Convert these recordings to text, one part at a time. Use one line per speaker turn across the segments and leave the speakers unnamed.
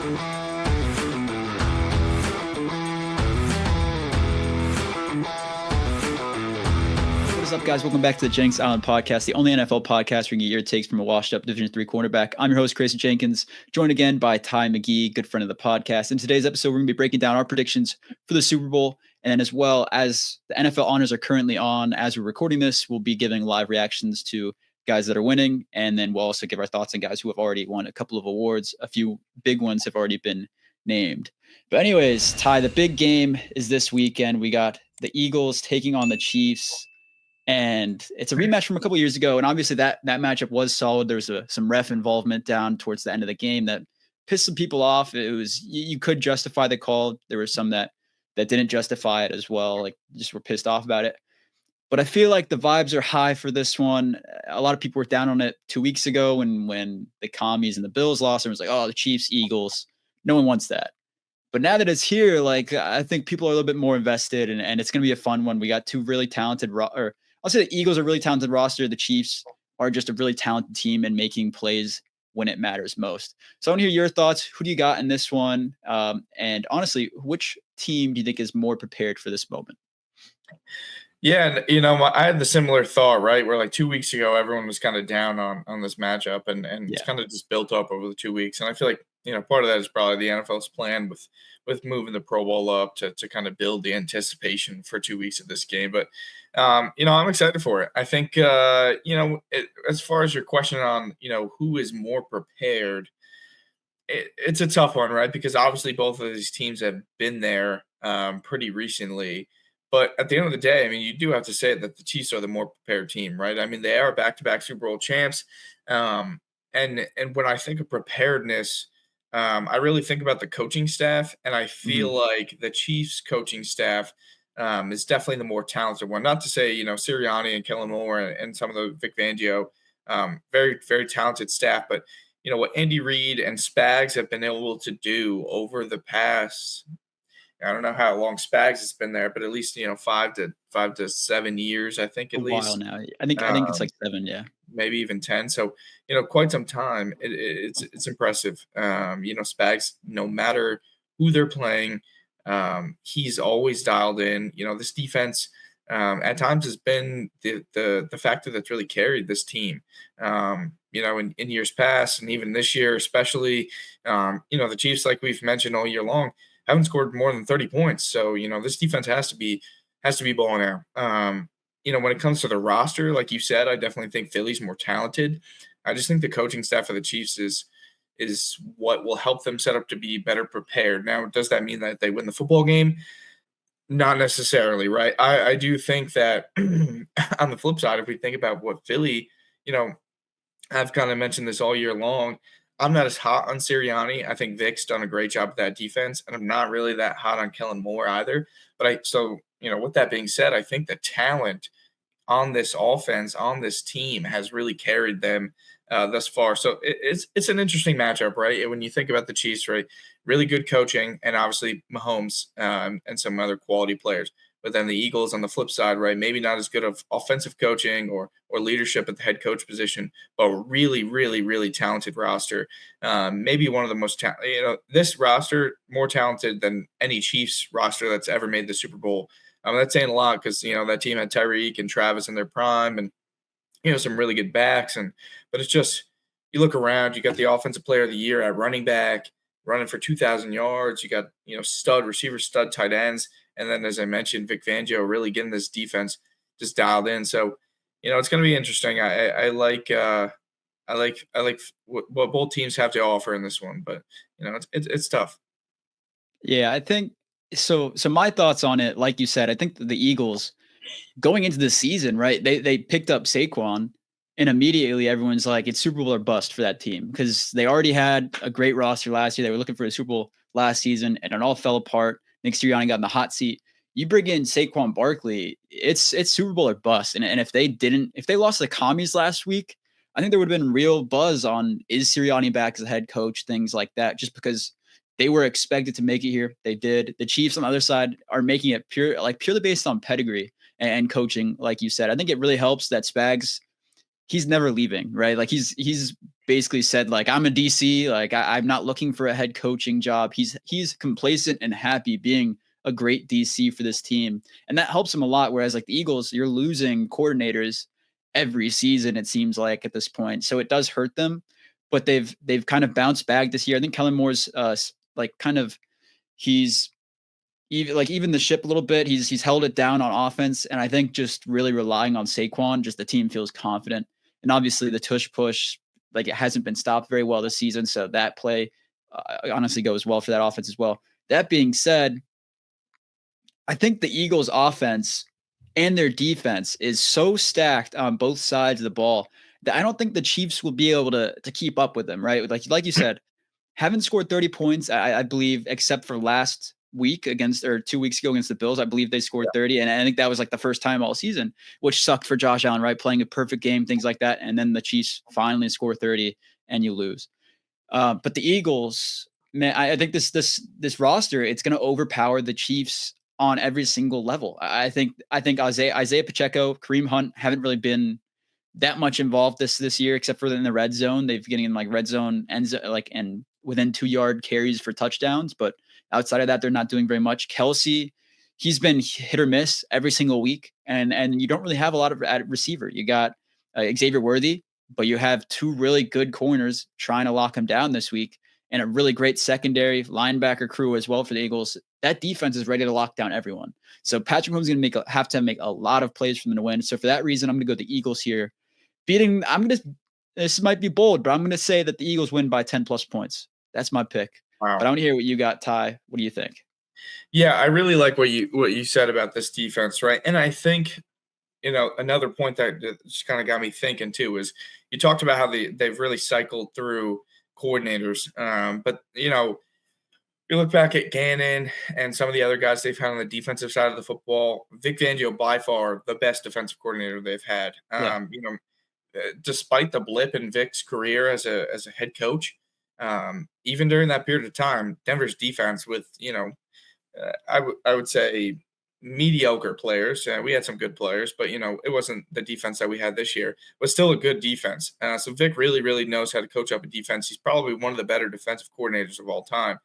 What's up, guys? Welcome back to the Jenks Island Podcast, the only NFL podcast bringing you your takes from a washed-up Division III cornerback. I'm your host, Chris Jenkins, joined again by Ty McGee, good friend of the podcast. In today's episode, we're going to be breaking down our predictions for the Super Bowl, and then as well as the NFL honors are currently on as we're recording this, we'll be giving live reactions to guys that are winning, and then we'll also give our thoughts on guys who have already won a couple of awards. A few big ones have already been named. But anyways, Ty, the big game is this weekend. We got the Eagles taking on the Chiefs. And it's a rematch from a couple years ago. And obviously that matchup was solid. There was some ref involvement down towards the end of the game that pissed some people off. It was, you could justify the call. There were some that didn't justify it as well. Like, just were pissed off about it. But I feel like the vibes are high for this one. A lot of people were down on it 2 weeks ago when the Commies and the Bills lost. And it was like, oh, the Chiefs, Eagles. No one wants that. But now that it's here, like, I think people are a little bit more invested, and it's going to be a fun one. We got two really talented I'll say the Eagles are a really talented roster. The Chiefs are just a really talented team and making plays when it matters most. So I want to hear your thoughts. Who do you got in this one? And honestly, which team do you think is more prepared for this moment?
Yeah, and I had the similar thought, right? Where like 2 weeks ago, everyone was kind of down on this matchup, and it's kind of just built up over the 2 weeks. And I feel like part of that is probably the NFL's plan with moving the Pro Bowl up to kind of build the anticipation for 2 weeks of this game. But I'm excited for it. I think as far as your question on who is more prepared, it's a tough one, right? Because obviously both of these teams have been there pretty recently. But at the end of the day, I mean, you do have to say that the Chiefs are the more prepared team, right? I mean, they are back-to-back Super Bowl champs. And when I think of preparedness, I really think about the coaching staff, and I feel like the Chiefs coaching staff is definitely the more talented one. Not to say, Sirianni and Kellen Moore and some of the Vic Fangio, very, very talented staff. But, what Andy Reid and Spags have been able to do over the past – I don't know how long Spags has been there, but at least 5 to 7 years, I think at least.
A while now. I think it's like 7, yeah,
maybe even 10. So quite some time. It's impressive. Spags, no matter who they're playing, he's always dialed in. This defense at times has been the factor that's really carried this team. In years past, and even this year, especially, the Chiefs, like we've mentioned all year long, haven't scored more than 30 points. So, this defense has to be balling out. When it comes to the roster, like you said, I definitely think Philly's more talented. I just think the coaching staff of the Chiefs is what will help them set up to be better prepared. Now, does that mean that they win the football game? Not necessarily, right? I do think that on the flip side, if we think about what Philly, I've kind of mentioned this all year long, I'm not as hot on Sirianni. I think Vic's done a great job with that defense, and I'm not really that hot on Kellen Moore either. But with that being said, I think the talent on this offense, on this team, has really carried them thus far. So it's an interesting matchup, right? When you think about the Chiefs, right, really good coaching, and obviously Mahomes and some other quality players. But then the Eagles on the flip side, right, maybe not as good of offensive coaching or leadership at the head coach position, but really, really, really talented roster. Maybe one of the most this roster more talented than any Chiefs roster that's ever made the Super Bowl. That's saying a lot because that team had Tyreek and Travis in their prime, and some really good backs. But it's just, you look around, you got the offensive player of the year at running back, running for 2,000 yards. You got stud receivers, stud tight ends. And then, as I mentioned, Vic Fangio really getting this defense just dialed in. So, it's going to be interesting. I like what both teams have to offer in this one, but it's tough.
Yeah, I think so. So my thoughts on it, like you said, I think the Eagles going into the season, right? They picked up Saquon, and immediately everyone's like, it's Super Bowl or bust for that team, because they already had a great roster last year. They were looking for a Super Bowl last season, and it all fell apart. Nick Sirianni got in the hot seat. You bring in Saquon Barkley, it's Super Bowl or bust. And if they lost the Commies last week, I think there would have been real buzz on, is Sirianni back as a head coach, things like that, just because they were expected to make it here. They did. The Chiefs on the other side are making it purely based on pedigree and coaching, like you said. I think it really helps that Spags, he's never leaving, right? Like he's basically said, like, I'm a DC, like I'm not looking for a head coaching job. He's complacent and happy being a great DC for this team. And that helps him a lot. Whereas like the Eagles, you're losing coordinators every season, it seems like at this point. So it does hurt them, but they've kind of bounced back this year. I think Kellen Moore's like kind of he's even the ship a little bit. He's held it down on offense, and I think just really relying on Saquon, just the team feels confident. And obviously the tush push, like it hasn't been stopped very well this season, so that play honestly goes well for that offense as well. That being said, I think the Eagles' offense and their defense is so stacked on both sides of the ball that I don't think the Chiefs will be able to keep up with them. Right, like you said, haven't scored 30 points, I believe, except for last week against, or 2 weeks ago against the Bills. I believe they scored 30. And I think that was like the first time all season, which sucked for Josh Allen, right? Playing a perfect game, things like that. And then the Chiefs finally score 30 and you lose. But the Eagles, man, I think this roster, it's going to overpower the Chiefs on every single level. I think Isaiah Pacheco, Kareem Hunt haven't really been that much involved this year, except for in the red zone. They've getting in like red zone and within 2-yard carries for touchdowns. But outside of that, they're not doing very much. Kelsey, he's been hit or miss every single week. And you don't really have a lot of receiver. You got Xavier Worthy, but you have 2 really good corners trying to lock him down this week, and a really great secondary linebacker crew as well for the Eagles. That defense is ready to lock down everyone. So Patrick Mahomes is going to have to make a lot of plays for them to win. So for that reason, I'm going to go the Eagles here. This might be bold, but I'm going to say that the Eagles win by 10 plus points. That's my pick.
Wow.
But I want to hear what you got, Ty. What do you think?
Yeah, I really like what you said about this defense, right? And I think, another point that just kind of got me thinking too is you talked about how they've really cycled through coordinators. But you look back at Gannon and some of the other guys they've had on the defensive side of the football. Vic Fangio, by far the best defensive coordinator they've had.
Yeah.
Despite the blip in Vic's career as a head coach, even during that period of time, Denver's defense with I would say mediocre players. We had some good players, but it wasn't the defense that we had this year. It was still a good defense. So Vic really, really knows how to coach up a defense. He's probably one of the better defensive coordinators of all time.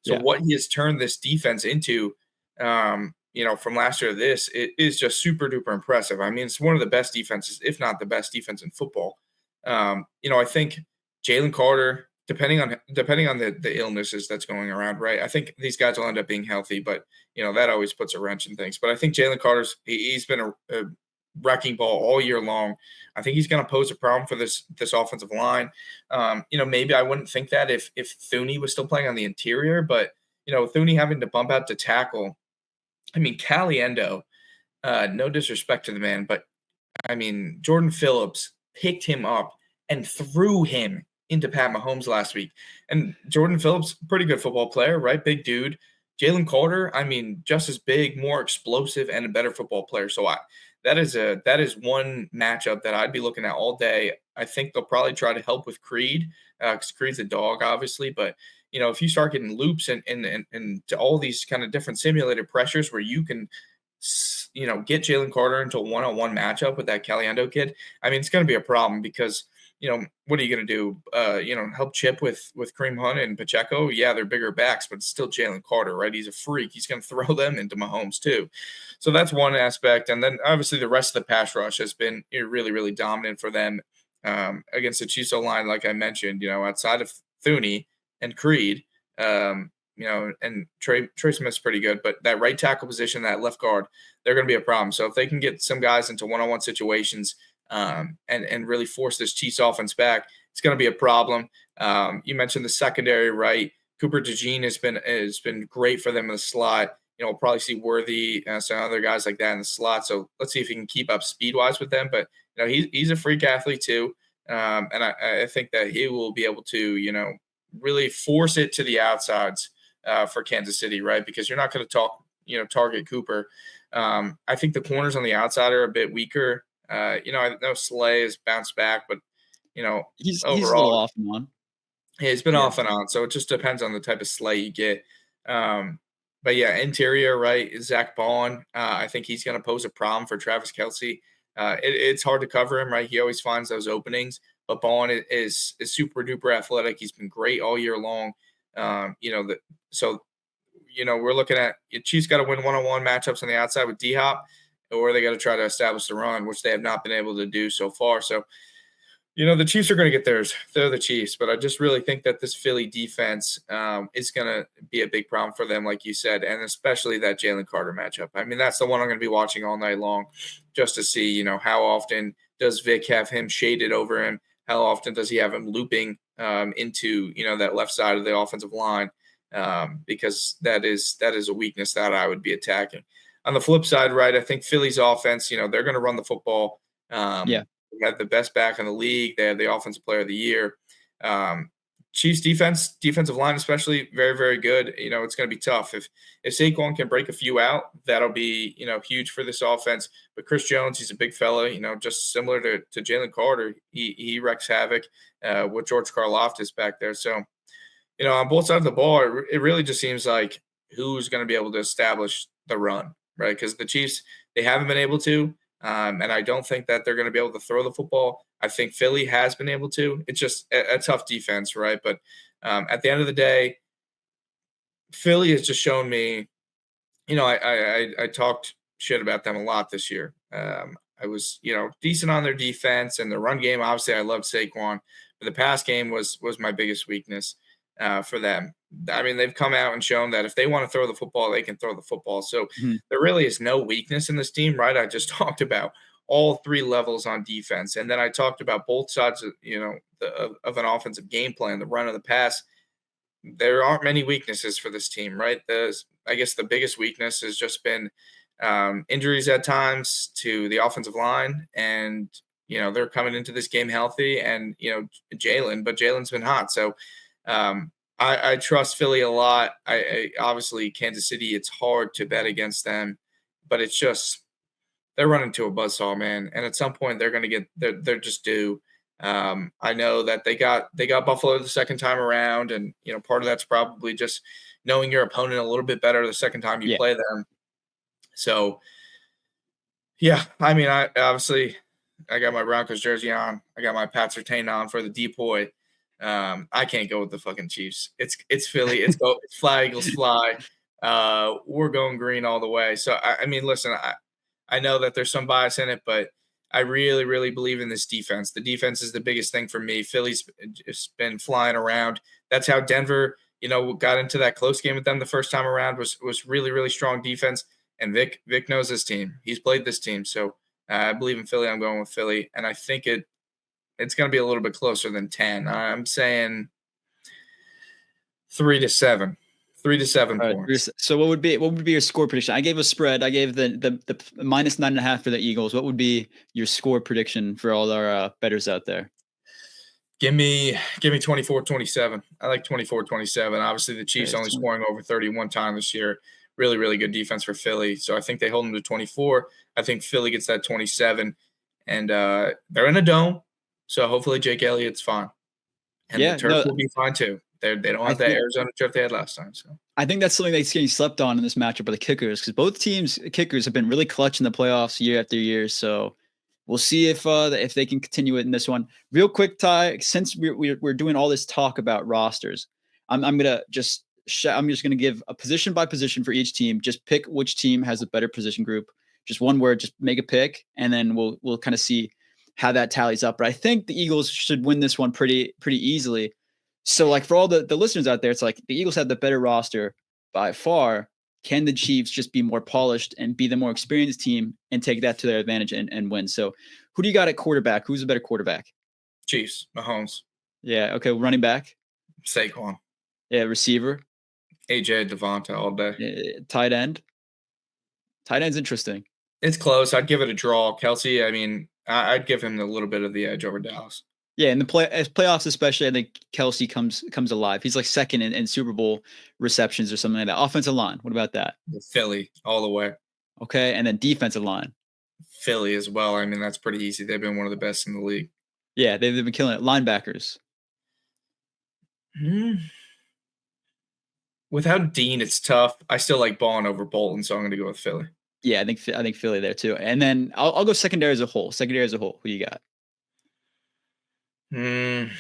So what he has turned this defense into, from last year to this, it is just super duper impressive. I mean, it's one of the best defenses, if not the best defense in football. I think Jalen Carter, depending on the illnesses that's going around, right? I think these guys will end up being healthy, but that always puts a wrench in things. But I think Jalen Carter's he's been a wrecking ball all year long. I think he's going to pose a problem for this offensive line. Maybe I wouldn't think that if Thuney was still playing on the interior, but Thuney having to bump out to tackle. I mean, Caliendo, no disrespect to the man, but I mean, Jordan Phillips picked him up and threw him into Pat Mahomes last week. And Jordan Phillips, pretty good football player, right? Big dude. Jalen Carter, I mean, just as big, more explosive, and a better football player. So that is one matchup that I'd be looking at all day. I think they'll probably try to help with Creed, because Creed's a dog, obviously. But if you start getting loops and all these kind of different simulated pressures where you can, get Jalen Carter into a one-on-one matchup with that Caliendo kid, I mean, it's going to be a problem because what are you going to do? Help chip with Kareem Hunt and Pacheco? Yeah, they're bigger backs, but it's still Jalen Carter, right? He's a freak. He's going to throw them into Mahomes too. So that's one aspect. And then obviously the rest of the pass rush has been really, really dominant for them against the Chiefs line, like I mentioned, outside of Thuney and Creed, and Trey Smith's pretty good, but that right tackle position, that left guard, they're going to be a problem. So if they can get some guys into one-on-one situations, and really force this Chiefs offense back, it's going to be a problem. You mentioned the secondary, right? Cooper DeJean has been great for them in the slot. We'll probably see Worthy, some other guys like that in the slot. So let's see if he can keep up speed-wise with them. But he's a freak athlete too, and I think that he will be able to really force it to the outsides for Kansas City, right? Because you're not going to target Cooper. I think the corners on the outside are a bit weaker. I know Slay has bounced back, but
he's
overall,
a little off and on.
Yeah, he's been off and on, so it just depends on the type of Slay you get. But yeah, interior, right? Zach Bond, I think he's going to pose a problem for Travis Kelce. It's hard to cover him, right? He always finds those openings, but Bowen is super duper athletic. He's been great all year long. We're looking at Chiefs got to win one-on-one matchups on the outside with D-Hop, or they got to try to establish the run, which they have not been able to do so far. So, the Chiefs are going to get theirs. They're the Chiefs, but I just really think that this Philly defense is going to be a big problem for them, like you said, and especially that Jalen Carter matchup. I mean, that's the one I'm going to be watching all night long just to see, how often does Vic have him shaded over him? How often does he have him looping into, that left side of the offensive line? Because that is a weakness that I would be attacking. On the flip side, right, I think Philly's offense, they're going to run the football. They have the best back in the league. They have the offensive player of the year. Chiefs defensive line, especially, very, very good. It's going to be tough. If Saquon can break a few out, that'll be, huge for this offense. But Chris Jones, he's a big fella, just similar to Jalen Carter. He wrecks havoc with George Karlaftis back there. So, on both sides of the ball, it really just seems like who's going to be able to establish the run, right? Because the Chiefs, they haven't been able to. And I don't think that they're going to be able to throw the football. I think Philly has been able to. It's just a tough defense, right? But at the end of the day, Philly has just shown me, I talked shit about them a lot this year. I was, decent on their defense and the run game. Obviously, I loved Saquon, but the pass game was my biggest weakness for them. I mean, they've come out and shown that if they want to throw the football, they can throw the football. So there really is no weakness in this team, right? I just talked about all three levels on defense. And then I talked about both sides of, of an offensive game plan, the run of the pass. There aren't many weaknesses for this team, right? I guess the biggest weakness has just been injuries at times to the offensive line. And, they're coming into this game healthy and, Jalen's been hot. So, I trust Philly a lot. I obviously Kansas City, it's hard to bet against them, but it's just they're running to a buzzsaw, man. And at some point they're going to they're just due. I know that they got Buffalo the second time around, and part of that's probably just knowing your opponent a little bit better the second time you play them. So yeah, I mean, I got my Broncos jersey on. I got my Pat Surtain on for the OPOY. I can't go with the fucking Chiefs. It's Philly. It's fly Eagles fly. We're going green all the way. So I mean, listen, I know that there's some bias in it, but I really, really believe in this defense. The defense is the biggest thing for me. Philly's just been flying around. That's how Denver, got into that close game with them the first time around. Was really, really strong defense. And Vic knows this team. He's played this team. So I believe in Philly. I'm going with Philly, and I think it's going to be a little bit closer than 10. I'm saying 3-7. 3-7 points.
So what would be your score prediction? I gave a spread. I gave the -9.5 for the Eagles. What would be your score prediction for all our bettors out there?
Give me 24-27. I like 24-27. Obviously, the Chiefs only scoring over 31 times this year. Really, really good defense for Philly. So I think they hold them to 24. I think Philly gets that 27. And they're in a dome. So hopefully Jake Elliott's fine. And the Turks will be fine too. They don't have that Arizona trip they had last time. So I
think that's something that's getting slept on in this matchup are the kickers, because both teams' kickers have been really clutch in the playoffs year after year. So we'll see if they can continue it in this one. Real quick, Ty, since we're doing all this talk about rosters, I'm just gonna give a position by position for each team. Just pick which team has a better position group. Just one word. Just make a pick, and then we'll kind of see how that tallies up. But I think the Eagles should win this one pretty easily. So like for all the listeners out there, it's like the Eagles have the better roster by far. Can the Chiefs just be more polished and be the more experienced team and take that to their advantage and win? So who do you got at quarterback? Who's a better quarterback?
Chiefs, Mahomes.
Yeah. Okay. Running back?
Saquon.
Yeah. Receiver?
AJ Devonta all day.
Tight end? Tight end's interesting.
It's close. I'd give it a draw. Kelsey, I mean, I'd give him a little bit of the edge over Dallas.
Yeah, in the playoffs especially, I think Kelsey comes alive. He's like second in Super Bowl receptions or something like that. Offensive line, what about that?
Philly, all the way.
Okay, and then defensive line.
Philly as well. I mean, that's pretty easy. They've been one of the best in the league.
Yeah, they've been killing it. Linebackers.
Without Dean, it's tough. I still like Bond over Bolton, so I'm going to go with Philly.
Yeah, I think Philly there too. And then I'll go secondary as a whole. Who you got?
I'm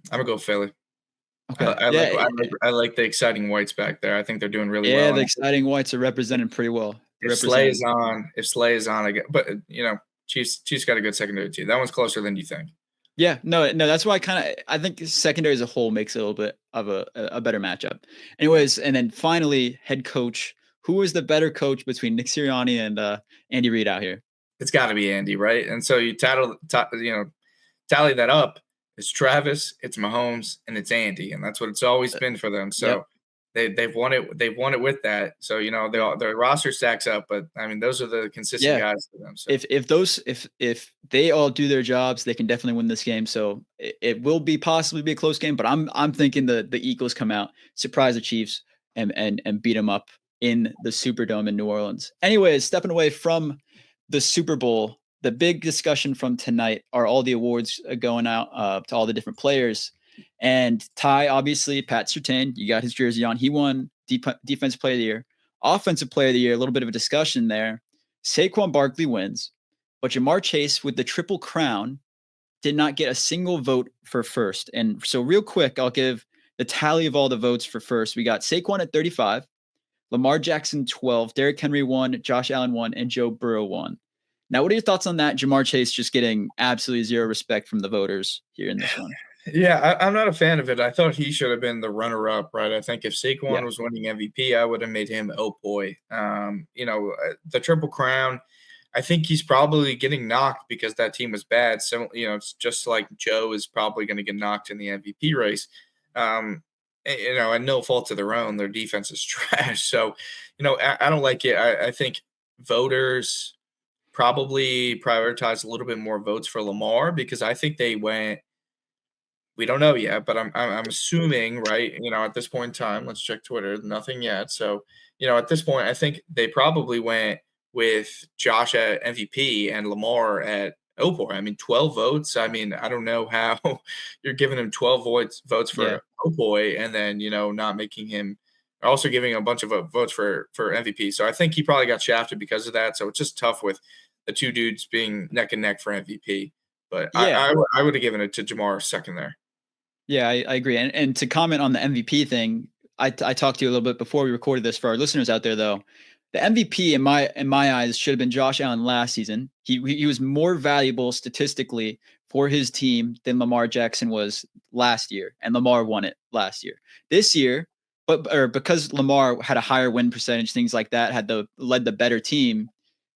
gonna go Philly.
Okay. Yeah.
I like the exciting whites back there. I think they're doing really
Yeah.
well.
The
And
exciting whites are represented pretty well.
if Slay is on again, but Chiefs got a good secondary too. That one's closer than you think.
Yeah, no, that's why I think secondary as a whole makes it a little bit of a better matchup.
Yeah.
Anyways, and then finally, head coach. Who is the better coach between Nick Sirianni and Andy Reid out here?
It's got to be Andy, right? And so you tally that up. It's Travis, it's Mahomes, and it's Andy, and that's what it's always been for them.
Yep.
So they've won it. They've won it with that. So their roster stacks up, but I mean those are the consistent guys for them. So
If they all do their jobs, they can definitely win this game. So it will possibly be a close game, but I'm thinking the Eagles come out, surprise the Chiefs, and beat them up in the Superdome in New Orleans. Anyways, stepping away from the Super Bowl, the big discussion from tonight are all the awards going out to all the different players. And Ty, obviously, Pat Surtain, you got his jersey on. He won Defensive Player of the Year. Offensive Player of the Year, a little bit of a discussion there. Saquon Barkley wins, but Jamar Chase with the Triple Crown did not get a single vote for first. And so real quick, I'll give the tally of all the votes for first. We got Saquon at 35, Lamar Jackson 12, Derrick Henry 1, Josh Allen 1, and Joe Burrow 1. Now, what are your thoughts on that? Jamar Chase just getting absolutely zero respect from the voters here in this one.
Yeah, I'm not a fan of it. I thought he should have been the runner-up, right? I think if Saquon was winning MVP, I would have made him OPOY. The Triple Crown, I think he's probably getting knocked because that team was bad. So, it's just like Joe is probably going to get knocked in the MVP race. And no fault of their own. Their defense is trash. So, I don't like it. I think voters probably prioritize a little bit more votes for Lamar because I think they went. We don't know yet, but I'm assuming, right? At this point in time, let's check Twitter. Nothing yet. So, at this point, I think they probably went with Josh at MVP and Lamar at OPOY. I mean, 12 votes. I mean, I don't know how you're giving him 12 votes for OPOY and then not making him also giving a bunch of votes for MVP. So I think he probably got shafted because of that. So it's just tough with the two dudes being neck and neck for MVP. But I would have given it to Jamar second there.
Yeah, I agree. And to comment on the MVP thing, I talked to you a little bit before we recorded this for our listeners out there, though. The MVP in my eyes should have been Josh Allen last season. He was more valuable statistically for his team than Lamar Jackson was last year, and Lamar won it last year. This year, because Lamar had a higher win percentage, things like that, led the better team,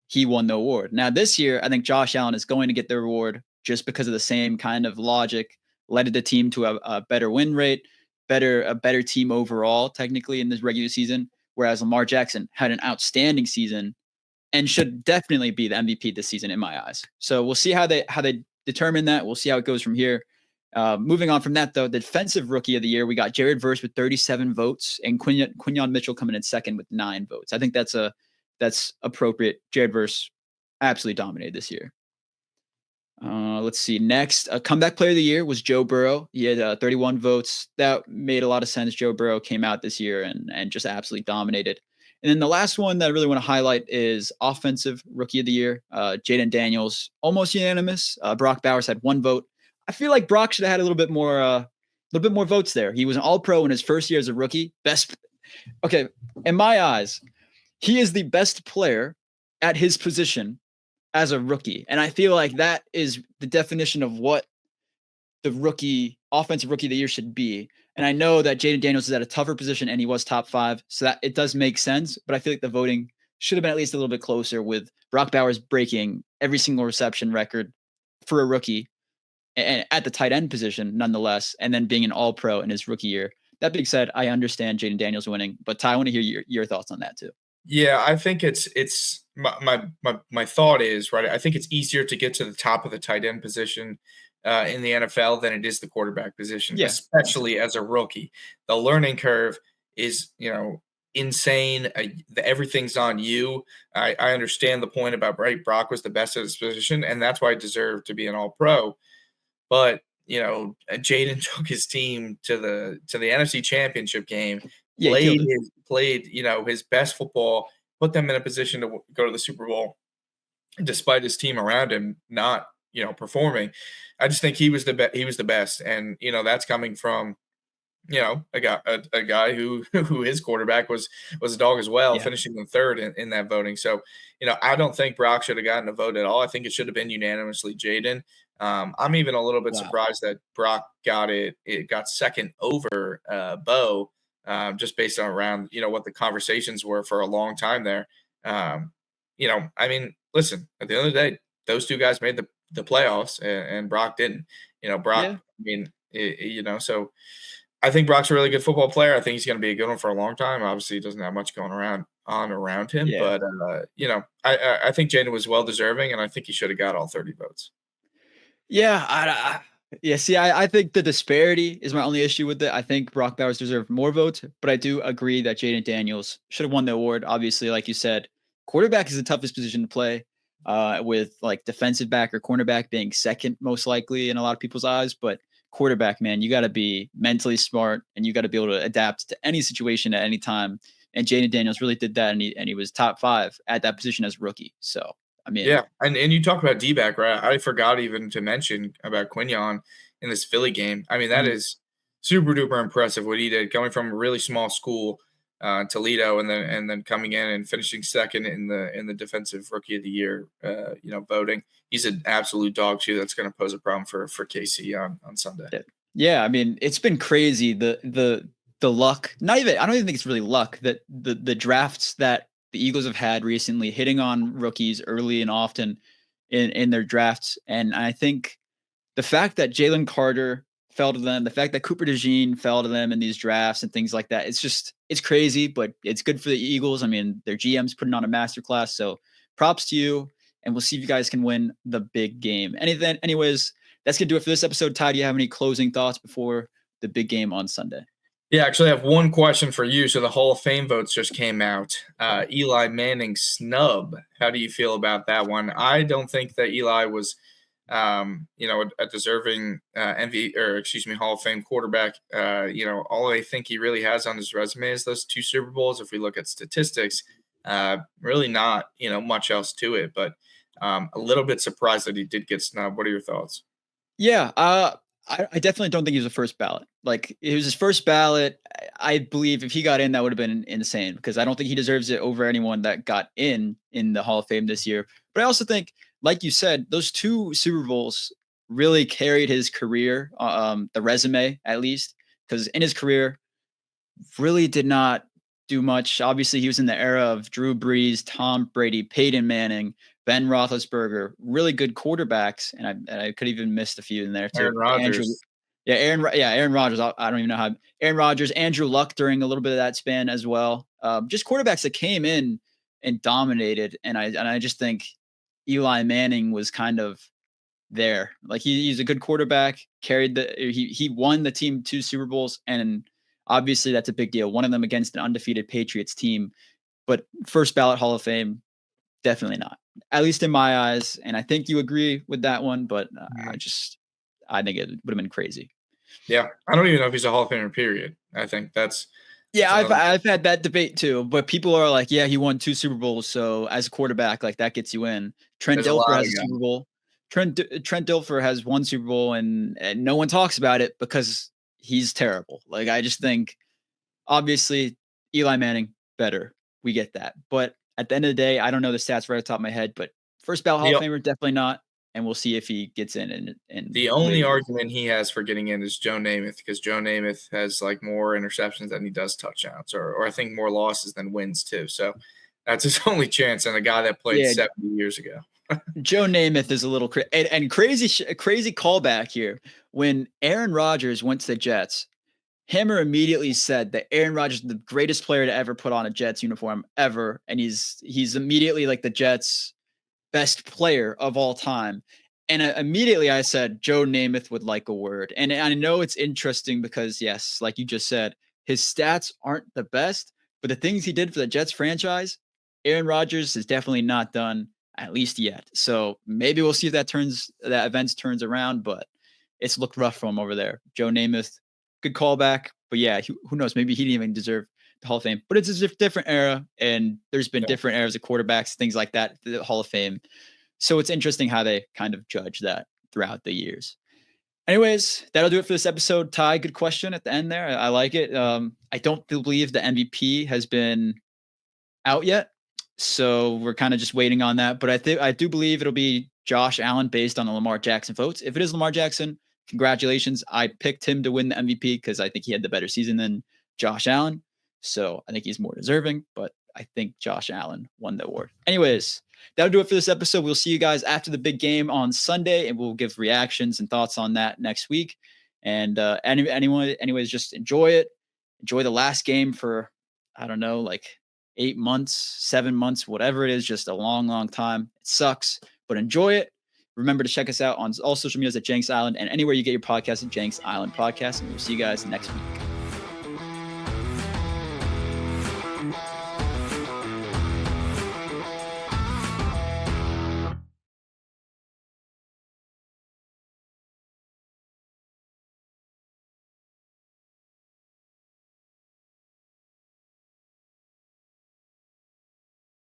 he won the award. Now this year, I think Josh Allen is going to get the reward just because of the same kind of logic, led the team to a better win rate, a better team overall, technically in this regular season. Whereas Lamar Jackson had an outstanding season and should definitely be the MVP this season in my eyes. So we'll see how they determine that. We'll see how it goes from here. Moving on from that, though, the Defensive Rookie of the Year, we got Jared Verse with 37 votes and Quinyon Mitchell coming in second with 9 votes. I think that's appropriate. Jared Verse absolutely dominated this year. Let's see. Next, Comeback Player of the Year was Joe Burrow. He had 31 votes. That made a lot of sense. Joe Burrow came out this year and just absolutely dominated. And then the last one that I really want to highlight is Offensive Rookie of the Year. Jaden Daniels, almost unanimous. Brock Bowers had 1 vote. I feel like Brock should have had a little bit more votes there. He was an All-Pro in his first year as a rookie. Okay, in my eyes, he is the best player at his position as a rookie. And I feel like that is the definition of what the offensive rookie of the year should be. And I know that Jaden Daniels is at a tougher position and he was top 5. So that it does make sense, but I feel like the voting should have been at least a little bit closer with Brock Bowers breaking every single reception record for a rookie and at the tight end position nonetheless, and then being an All-Pro in his rookie year. That being said, I understand Jaden Daniels winning, but Ty, I want to hear your thoughts on that too.
Yeah, I think it's my thought is, right, I think it's easier to get to the top of the tight end position in the NFL than it is the quarterback position, especially as a rookie. The learning curve is, insane. Everything's on you. I understand the point about, right, Brock was the best at his position, and that's why he deserved to be an All-Pro. But, Jaden took his team to the NFC Championship game. Played his best football, put them in a position to go to the Super Bowl, despite his team around him not performing. I just think he was the best, and that's coming from a guy who his quarterback was a dog as well,
Yeah.
finishing in third in that voting. So I don't think Brock should have gotten a vote at all. I think it should have been unanimously Jaden. I'm even a little bit surprised that Brock got it got second over Bo, just based on around what the conversations were for a long time there. I mean, listen, at the end of the day, those two guys made the playoffs, and Brock didn't. Brock.
Yeah.
I mean, so. I think Brock's a really good football player. I think he's going to be a good one for a long time. Obviously, he doesn't have much going around him,
Yeah.
but I think Jaden was well deserving, and I think he should have got all 30 votes.
Yeah, see, I think the disparity is my only issue with it. I think Brock Bowers deserved more votes, but I do agree that Jaden Daniels should have won the award. Obviously, like you said, quarterback is the toughest position to play, with like defensive back or cornerback being second most likely in a lot of people's eyes. But quarterback, man, you got to be mentally smart and you got to be able to adapt to any situation at any time. And Jaden Daniels really did that, and he was top 5 at that position as rookie. So I mean,
yeah, and you talk about D-back, right? I forgot even to mention about Quinion in this Philly game. I mean, that is super duper impressive what he did, coming from a really small school, Toledo, and then coming in and finishing second in the defensive rookie of the year, voting. He's an absolute dog too. That's going to pose a problem for KC on Sunday.
Yeah, I mean, it's been crazy. The luck, I don't even think it's really luck, that the drafts that the Eagles have had recently, hitting on rookies early and often in their drafts. And I think the fact that Jalen Carter fell to them, the fact that Cooper DeJean fell to them in these drafts and things like that, it's crazy, but it's good for the Eagles. I mean, their GM's putting on a masterclass. So props to you. And we'll see if you guys can win the big game. Anyways, that's going to do it for this episode. Ty, do you have any closing thoughts before the big game on Sunday?
Yeah, actually, I have one question for you. So the Hall of Fame votes just came out. Eli Manning Snubbed. How do you feel about that one? I don't think that Eli was, a deserving Hall of Fame quarterback. All I think he really has on his resume is those 2 Super Bowls. If we look at statistics, really not, much else to it. But a little bit surprised that he did get snubbed. What are your thoughts?
Yeah, I definitely don't think he was a first ballot. Like, it was his first ballot. I believe if he got in, that would have been insane, because I don't think he deserves it over anyone that got in the Hall of Fame this year. But I also think, like you said, those 2 Super Bowls really carried his career, the resume at least, because in his career, really did not do much. Obviously, he was in the era of Drew Brees, Tom Brady, Peyton Manning, Ben Roethlisberger, really good quarterbacks, and I could even missed a few in there too.
Aaron Rodgers.
Aaron Rodgers. I don't even know how. Aaron Rodgers, Andrew Luck during a little bit of that span as well. Just quarterbacks that came in and dominated, and I just think Eli Manning was kind of there. Like, he's a good quarterback. He won the team 2 Super Bowls, and obviously that's a big deal. One of them against an undefeated Patriots team, but first ballot Hall of Fame, definitely not. At least in my eyes, and I think you agree with that one. But I think it would have been crazy.
Yeah, I don't even know if he's a Hall of Famer. Period. I think that's.
Yeah, I've had that debate too, but people are like, yeah, he won 2 Super Bowls, so as a quarterback, like, that gets you in. Trent Dilfer has a Super Bowl. Trent Dilfer has 1 Super Bowl, and no one talks about it because he's terrible. Like, I just think, obviously, Eli Manning better. We get that, but at the end of the day, I don't know the stats right off the top of my head, but first ballot Hall of Famer, definitely not. And we'll see if he gets in. And
the only argument he has for getting in is Joe Namath, because Joe Namath has like more interceptions than he does touchdowns, or I think more losses than wins too. So that's his only chance, and a guy that played 70 years ago.
Joe Namath is a little and crazy callback here. When Aaron Rodgers went to the Jets, Hammer immediately said that Aaron Rodgers is the greatest player to ever put on a Jets uniform ever, and he's immediately like the Jets' best player of all time. And immediately I said Joe Namath would like a word. And I know it's interesting because, yes, like you just said, his stats aren't the best, but the things he did for the Jets franchise, Aaron Rodgers has definitely not done, at least yet. So maybe we'll see if that event turns around, but it's looked rough for him over there. Joe Namath, good callback, but yeah, who knows? Maybe he didn't even deserve the Hall of Fame. But it's a different era, and there's been different eras of quarterbacks, things like that, the Hall of Fame. So it's interesting how they kind of judge that throughout the years. Anyways, that'll do it for this episode. Ty, good question at the end there. I like it. I don't believe the MVP has been out yet, so we're kind of just waiting on that. But I do believe it'll be Josh Allen based on the Lamar Jackson votes. If it is Lamar Jackson, congratulations. I picked him to win the MVP because I think he had the better season than Josh Allen. So I think he's more deserving, but I think Josh Allen won the award. Anyways, that'll do it for this episode. We'll see you guys after the big game on Sunday, and we'll give reactions and thoughts on that next week. And anyways, just enjoy it. Enjoy the last game for, I don't know, like 8 months, 7 months, whatever it is, just a long, long time. It sucks, but enjoy it. Remember to check us out on all social medias at Jenks Island and anywhere you get your podcast at Jenks Island Podcast. And we'll see you guys next week.